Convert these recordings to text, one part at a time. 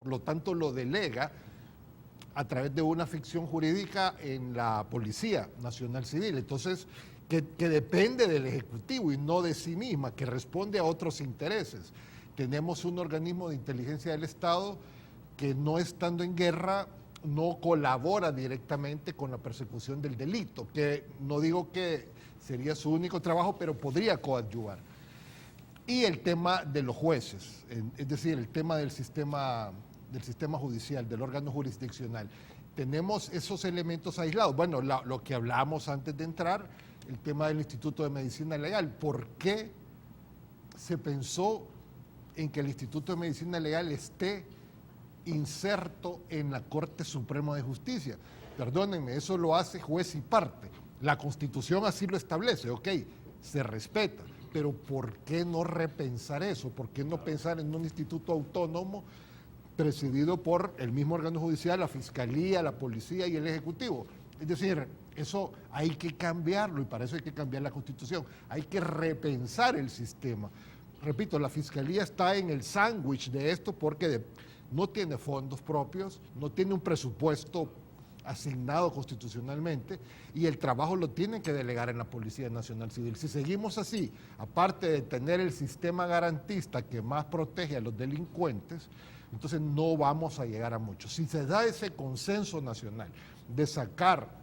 por lo tanto lo delega a través de una ficción jurídica en la Policía Nacional Civil. Entonces, que depende del Ejecutivo y no de sí misma, que responde a otros intereses. Tenemos un organismo de inteligencia del Estado que, no estando en guerra, no colabora directamente con la persecución del delito, que no digo que sería su único trabajo, pero podría coadyuvar. Y el tema de los jueces, es decir, el tema del sistema judicial, del órgano jurisdiccional. Tenemos esos elementos aislados. Bueno, lo que hablábamos antes de entrar, el tema del Instituto de Medicina Legal. ¿Por qué se pensó en que el Instituto de Medicina Legal esté inserto en la Corte Suprema de Justicia? Perdónenme, eso lo hace juez y parte. La Constitución así lo establece, ok, se respeta, pero ¿por qué no repensar eso? ¿Por qué no pensar en un instituto autónomo presidido por el mismo órgano judicial, la Fiscalía, la Policía y el Ejecutivo? Es decir, eso hay que cambiarlo y para eso hay que cambiar la Constitución. Hay que repensar el sistema. Repito, la Fiscalía está en el sándwich de esto porque no tiene fondos propios, no tiene un presupuesto asignado constitucionalmente y el trabajo lo tienen que delegar en la Policía Nacional Civil. Si seguimos así, aparte de tener el sistema garantista que más protege a los delincuentes, entonces no vamos a llegar a mucho. Si se da ese consenso nacional de sacar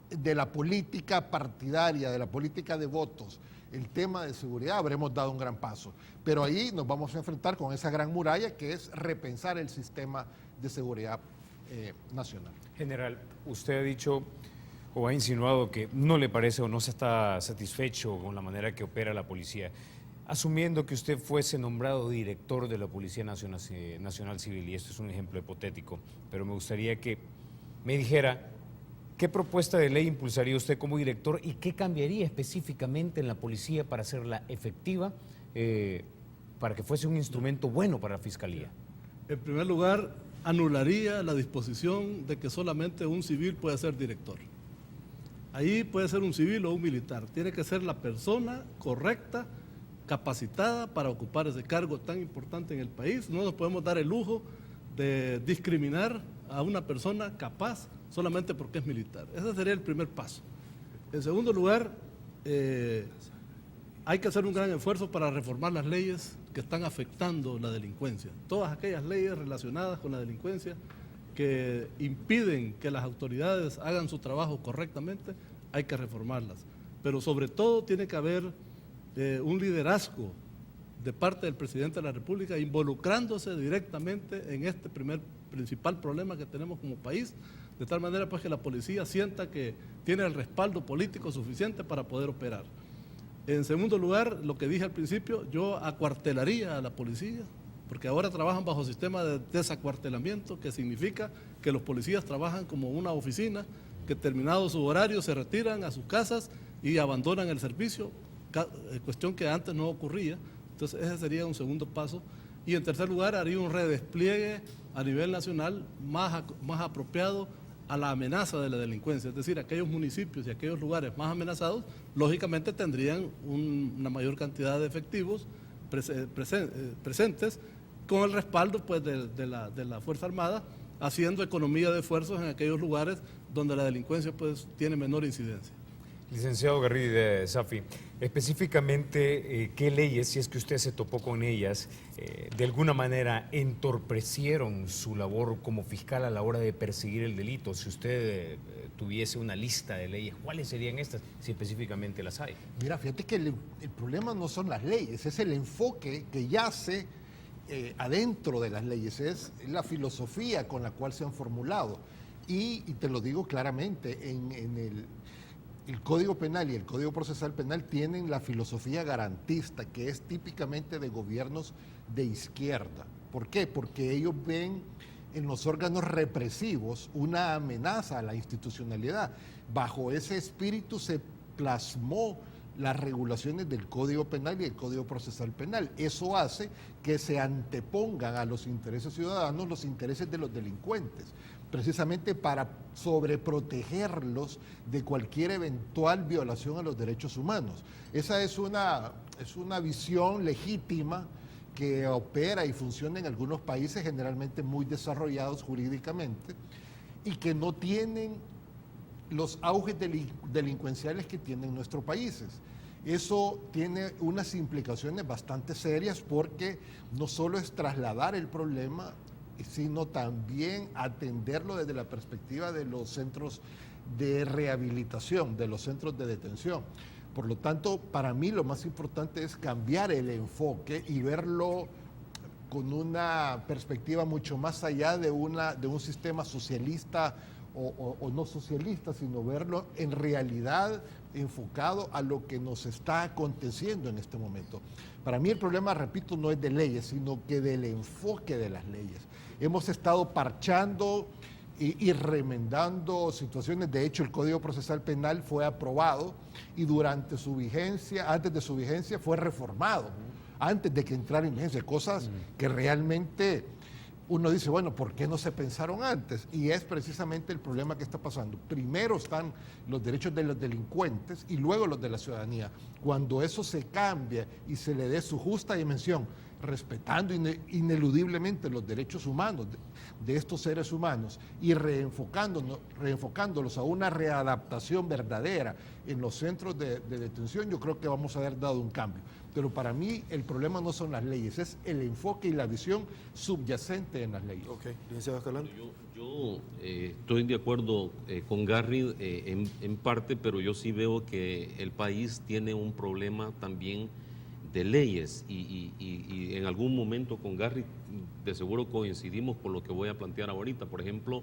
de la política partidaria, de la política de votos, el tema de seguridad, habremos dado un gran paso. Pero ahí nos vamos a enfrentar con esa gran muralla que es repensar el sistema de seguridad nacional. General, usted ha dicho o ha insinuado que no le parece o no se está satisfecho con la manera que opera la policía. Asumiendo que usted fuese nombrado director de la Policía Nacional Civil, y esto es un ejemplo hipotético, pero me gustaría que me dijera qué propuesta de ley impulsaría usted como director y qué cambiaría específicamente en la policía para hacerla efectiva, para que fuese un instrumento bueno para la Fiscalía. En primer lugar, anularía la disposición de que solamente un civil puede ser director. Ahí puede ser un civil o un militar. Tiene que ser la persona correcta, capacitada para ocupar ese cargo tan importante en el país. No nos podemos dar el lujo de discriminar a una persona capaz solamente porque es militar. Ese sería el primer paso. En segundo lugar, hay que hacer un gran esfuerzo para reformar las leyes que están afectando la delincuencia. Todas aquellas leyes relacionadas con la delincuencia que impiden que las autoridades hagan su trabajo correctamente, hay que reformarlas. Pero sobre todo tiene que haber un liderazgo de parte del presidente de la República involucrándose directamente en este principal problema que tenemos como país, de tal manera pues que la policía sienta que tiene el respaldo político suficiente para poder operar. En segundo lugar, lo que dije al principio, yo acuartelaría a la policía, porque ahora trabajan bajo sistema de desacuartelamiento, que significa que los policías trabajan como una oficina, que terminados sus horarios se retiran a sus casas y abandonan el servicio, cuestión que antes no ocurría. Entonces ese sería un segundo paso. Y en tercer lugar, haría un redespliegue a nivel nacional más apropiado a la amenaza de la delincuencia, es decir, aquellos municipios y aquellos lugares más amenazados, lógicamente tendrían una mayor cantidad de efectivos presentes con el respaldo pues, de la Fuerza Armada, haciendo economía de esfuerzos en aquellos lugares donde la delincuencia pues, tiene menor incidencia. Licenciado Garridi Safi, específicamente, ¿qué leyes, si es que usted se topó con ellas, de alguna manera entorpecieron su labor como fiscal a la hora de perseguir el delito? Si usted tuviese una lista de leyes, ¿cuáles serían estas, si específicamente las hay? Mira, fíjate que el problema no son las leyes, es el enfoque que yace adentro de las leyes, es la filosofía con la cual se han formulado. Y te lo digo claramente, el Código Penal y el Código Procesal Penal tienen la filosofía garantista, que es típicamente de gobiernos de izquierda. ¿Por qué? Porque ellos ven en los órganos represivos una amenaza a la institucionalidad. Bajo ese espíritu se plasmó las regulaciones del Código Penal y el Código Procesal Penal. Eso hace que se antepongan a los intereses ciudadanos los intereses de los delincuentes, precisamente para sobreprotegerlos de cualquier eventual violación a los derechos humanos. Esa es una visión legítima que opera y funciona en algunos países generalmente muy desarrollados jurídicamente y que no tienen los auges delincuenciales que tienen nuestros países. Eso tiene unas implicaciones bastante serias porque no solo es trasladar el problema, sino también atenderlo desde la perspectiva de los centros de rehabilitación, de los centros de detención. Por lo tanto, para mí lo más importante es cambiar el enfoque y verlo con una perspectiva mucho más allá de un sistema socialista o no socialista, sino verlo en realidad enfocado a lo que nos está aconteciendo en este momento. Para mí el problema, repito, no es de leyes, sino que del enfoque de las leyes. Hemos estado parchando y remendando situaciones. De hecho, el Código Procesal Penal fue aprobado y durante su vigencia, antes de su vigencia, fue reformado, antes de que entrara en vigencia, cosas que realmente uno dice, bueno, ¿por qué no se pensaron antes? Y es precisamente el problema que está pasando. Primero están los derechos de los delincuentes y luego los de la ciudadanía. Cuando eso se cambia y se le dé su justa dimensión, respetando ineludiblemente los derechos humanos de estos seres humanos y reenfocándolos a una readaptación verdadera en los centros de detención, yo creo que vamos a haber dado un cambio. Pero para mí el problema no son las leyes, es el enfoque y la visión subyacente en las leyes. Ok, licenciado Escalante. Yo estoy de acuerdo con Garry en parte, pero yo sí veo que el país tiene un problema también de leyes y en algún momento con Garry de seguro coincidimos con lo que voy a plantear ahorita. Por ejemplo,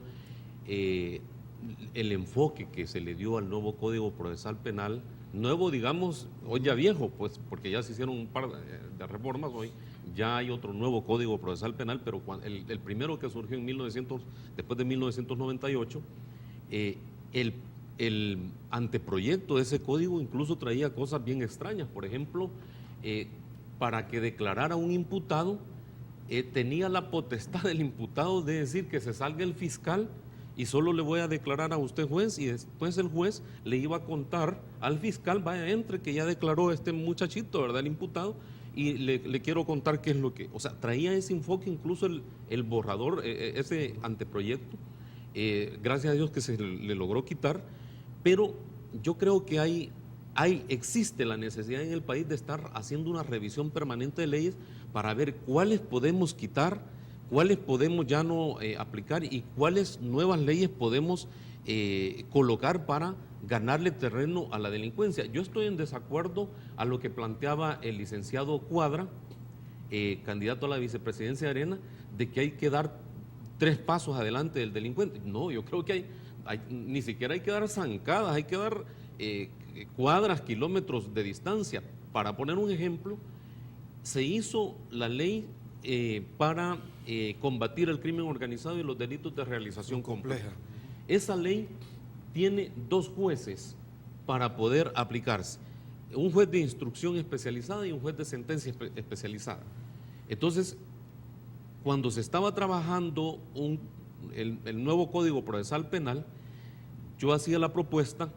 el enfoque que se le dio al nuevo Código Procesal Penal, nuevo digamos, hoy ya viejo, pues porque ya se hicieron un par de reformas, hoy ya hay otro nuevo Código Procesal Penal, pero el primero que surgió en después de 1998, el anteproyecto de ese código incluso traía cosas bien extrañas. Por ejemplo, para que declarara un imputado, tenía la potestad del imputado de decir que se salga el fiscal y solo le voy a declarar a usted juez, y después el juez le iba a contar al fiscal, vaya, entre que ya declaró este muchachito, ¿verdad?, el imputado, y le quiero contar qué es lo que... O sea, traía ese enfoque, incluso el borrador, ese anteproyecto, gracias a Dios que se le logró quitar, pero yo creo que existe la necesidad en el país de estar haciendo una revisión permanente de leyes para ver cuáles podemos quitar, cuáles podemos ya no aplicar y cuáles nuevas leyes podemos colocar para ganarle terreno a la delincuencia. Yo estoy en desacuerdo a lo que planteaba el licenciado Cuadra, candidato a la vicepresidencia de Arena, de que hay que dar 3 pasos adelante del delincuente. No, yo creo que ni siquiera hay que dar zancadas, hay que dar cuadras, kilómetros de distancia. Para poner un ejemplo, se hizo la ley para combatir el crimen organizado y los delitos de realización compleja. Esa ley tiene 2 jueces para poder aplicarse, un juez de instrucción especializada y un juez de sentencia especializada. Entonces, cuando se estaba trabajando el nuevo Código Procesal Penal, yo hacía la propuesta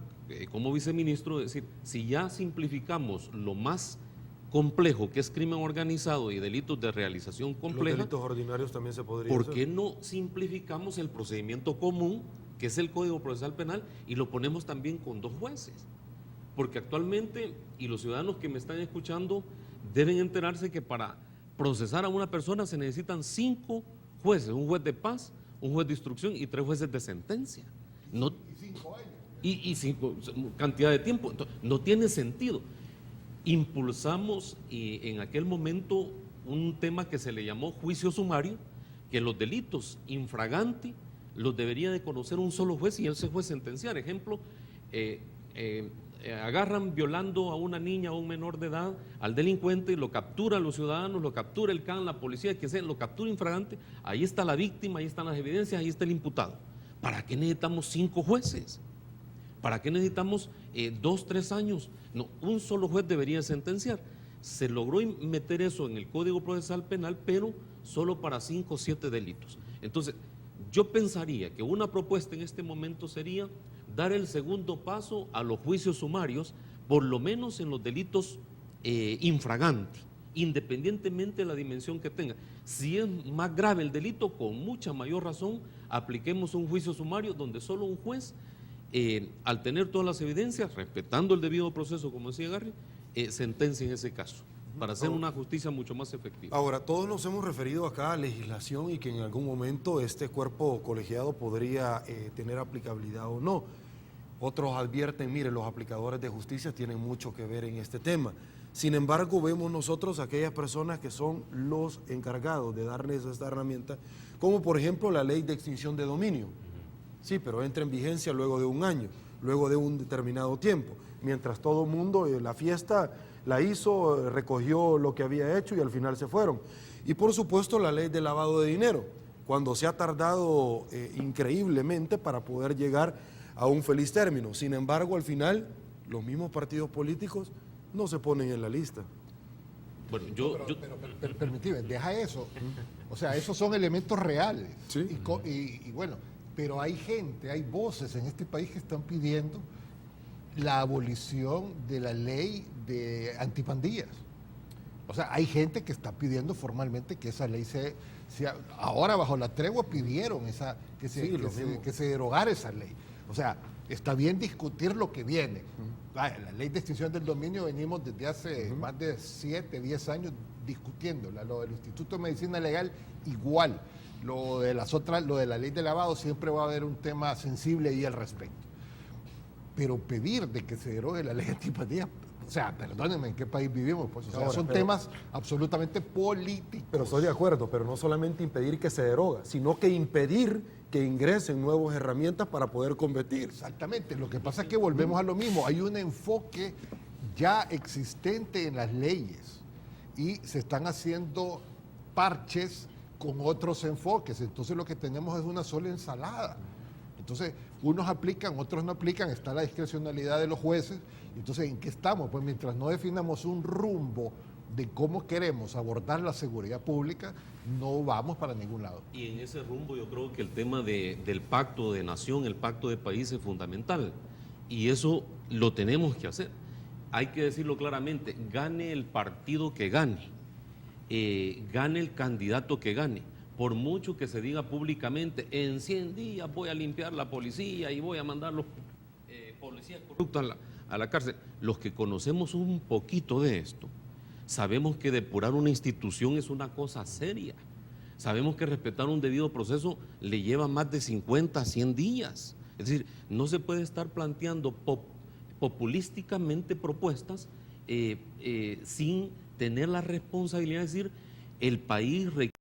como viceministro de decir, si ya simplificamos lo más complejo que es crimen organizado y delitos de realización compleja, los delitos ordinarios también se podría ¿por hacer? qué no simplificamos el procedimiento común, que es el Código Procesal Penal, y lo ponemos también con 2 jueces? Porque actualmente, y los ciudadanos que me están escuchando deben enterarse que para procesar a una persona se necesitan 5 jueces, un juez de paz, un juez de instrucción y 3 jueces de sentencia. No, Y 5 años. y cantidad de tiempo. Entonces, no tiene sentido. Impulsamos en aquel momento un tema que se le llamó juicio sumario, que los delitos infraganti los debería de conocer un solo juez y ese juez sentenciar. Ejemplo, agarran violando a una niña o un menor de edad al delincuente, lo capturan los ciudadanos, lo captura el CAN, la policía, que sea, lo captura infragante, ahí está la víctima, ahí están las evidencias, ahí está el imputado. ¿Para qué necesitamos 5 jueces? ¿Para qué necesitamos 2, 3 años? No, un solo juez debería sentenciar. Se logró meter eso en el Código Procesal Penal, pero solo para 5 o 7 delitos. Entonces, yo pensaría que una propuesta en este momento sería dar el segundo paso a los juicios sumarios, por lo menos en los delitos infraganti, independientemente de la dimensión que tenga. Si es más grave el delito, con mucha mayor razón, apliquemos un juicio sumario donde solo un juez, al tener todas las evidencias, respetando el debido proceso, como decía Garry, sentencia en ese caso, para hacer una justicia mucho más efectiva. Ahora, todos nos hemos referido acá a legislación y que en algún momento este cuerpo colegiado podría tener aplicabilidad o no. Otros advierten, mire, los aplicadores de justicia tienen mucho que ver en este tema. Sin embargo, vemos nosotros aquellas personas que son los encargados de darles esta herramienta, como por ejemplo la ley de extinción de dominio. Sí, pero entra en vigencia luego de un año, luego de un determinado tiempo, mientras todo el mundo la fiesta la hizo, recogió lo que había hecho y al final se fueron. Y por supuesto la ley de lavado de dinero, cuando se ha tardado increíblemente para poder llegar a un feliz término. Sin embargo, al final, los mismos partidos políticos no se ponen en la lista. Bueno, Pero permitime, deja eso. O sea, esos son elementos reales. Sí. Y bueno, pero hay gente, hay voces en este país que están pidiendo la abolición de la ley de antipandillas. O sea, hay gente que está pidiendo formalmente que esa ley ahora bajo la tregua pidieron que se derogara esa ley. O sea, está bien discutir lo que viene. La ley de extinción del dominio venimos desde hace más de 7, 10 años discutiéndola. Lo del Instituto de Medicina Legal igual. Lo de la ley de lavado siempre va a haber un tema sensible y al respecto. Pero pedir de que se derogue la ley antipandilla, o sea, perdónenme, ¿en qué país vivimos? Pues, o sea, son temas absolutamente políticos. Pero estoy de acuerdo, pero no solamente impedir que se deroga, sino que impedir que ingresen nuevas herramientas para poder competir. Exactamente, lo que pasa es que volvemos a lo mismo, hay un enfoque ya existente en las leyes y se están haciendo parches con otros enfoques, entonces lo que tenemos es una sola ensalada. Entonces, unos aplican, otros no aplican, está la discrecionalidad de los jueces. Entonces, ¿en qué estamos? Pues mientras no definamos un rumbo de cómo queremos abordar la seguridad pública, no vamos para ningún lado. Y en ese rumbo yo creo que el tema del pacto de nación, el pacto de país es fundamental. Y eso lo tenemos que hacer. Hay que decirlo claramente, gane el partido que gane, gane el candidato que gane. Por mucho que se diga públicamente, en 100 días voy a limpiar la policía y voy a mandar los policías corruptos a la cárcel. Los que conocemos un poquito de esto, sabemos que depurar una institución es una cosa seria. Sabemos que respetar un debido proceso le lleva más de 50 a 100 días. Es decir, no se puede estar planteando populísticamente propuestas sin tener la responsabilidad de decir, el país requiere